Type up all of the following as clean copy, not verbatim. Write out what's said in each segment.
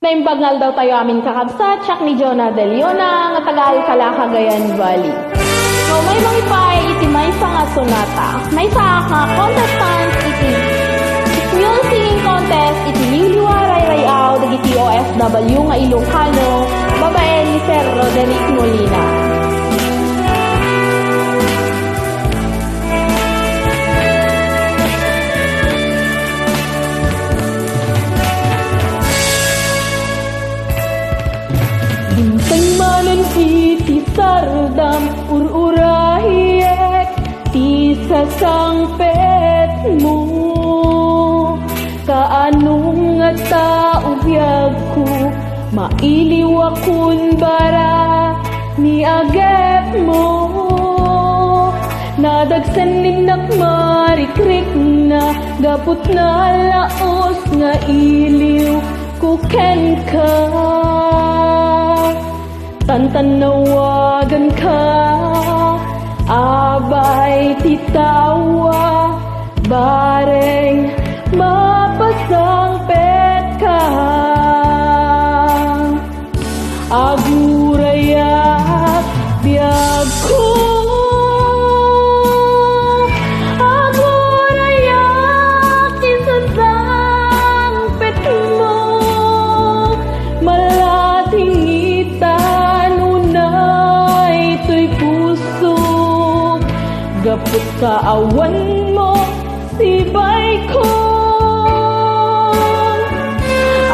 Naimbagnal daw tayo amin kakabsat, siyak ni Jonah De Leona, nga tagal kala Cagayan Valley. So, may mga pay, iti may nga sonata. May sa nga contestant, iti music singing contest, iti liwliwaray rayaw, dagiti OFW nga Ilocano, babae ni Sir Roderick Molina. Bintang manan iti sardam ururahiyek ti sasangpet mo kaanong nga taubiyag ko mailiw akun bara ni agep mo nadagsanin nakmarikrik na gaput na laos nga iliw kuken ka tantanawagan ka, abay titawa, bareng mapasang pet ka. Agurayak biyag ko, agurayak isasang pet mo, malating gapot ka awan mo sibay ko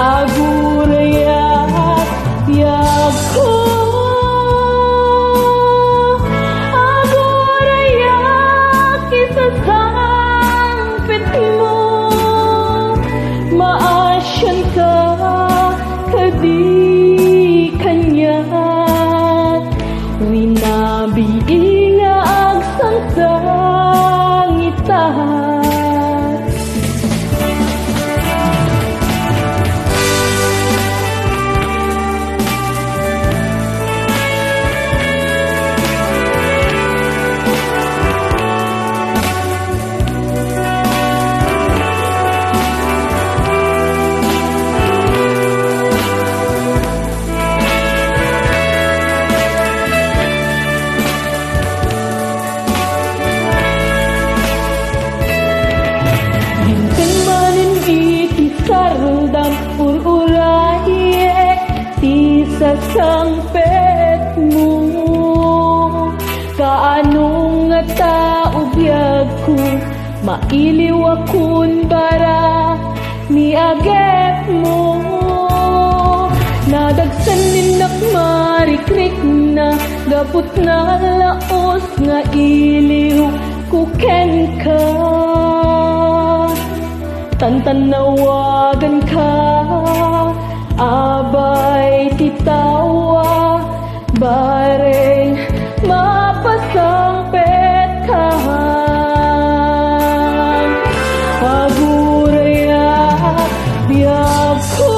agurayak biyag ko agurayak isasangpit mo maasyan ka kadi kanya rinabi sangitan sardam ururahiyek ti sasangpet mo kaanong nga taubiyag ko mailiw akun bara ni agep mo nadagsanin nakmarikrik na gaput na laos nga iliw kuken ka tantanawagan ka, abay titawa, bareng mapasang pet ka. Agurayak biyag ko,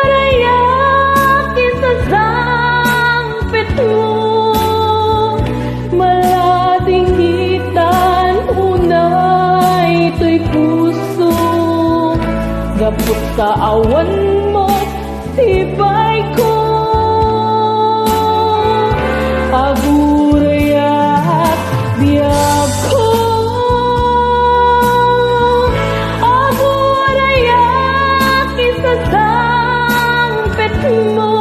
agurayak isasangpit mo, malating ito'y puso gapot ka awan mo sibay ko agurayak biyag ko agurayak isasangpit mo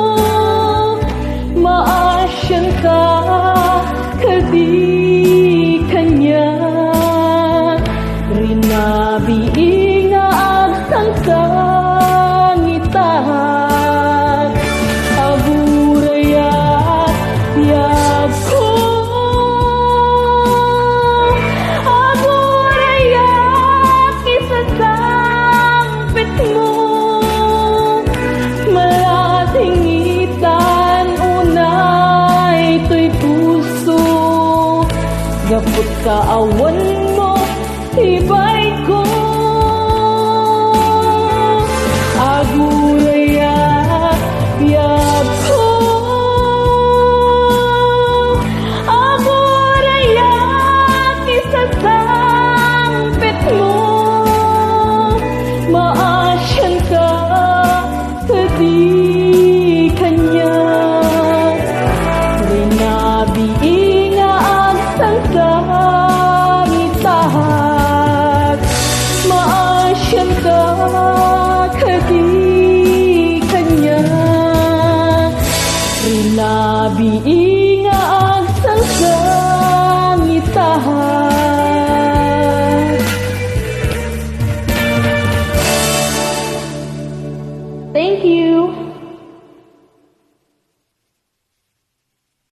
maasyan ka kadi kanya rinabi nga agsang sangitan agurayak biyag ko agurayak isasangpit mo malating itan unay to'y puso gapot ka awan mo iba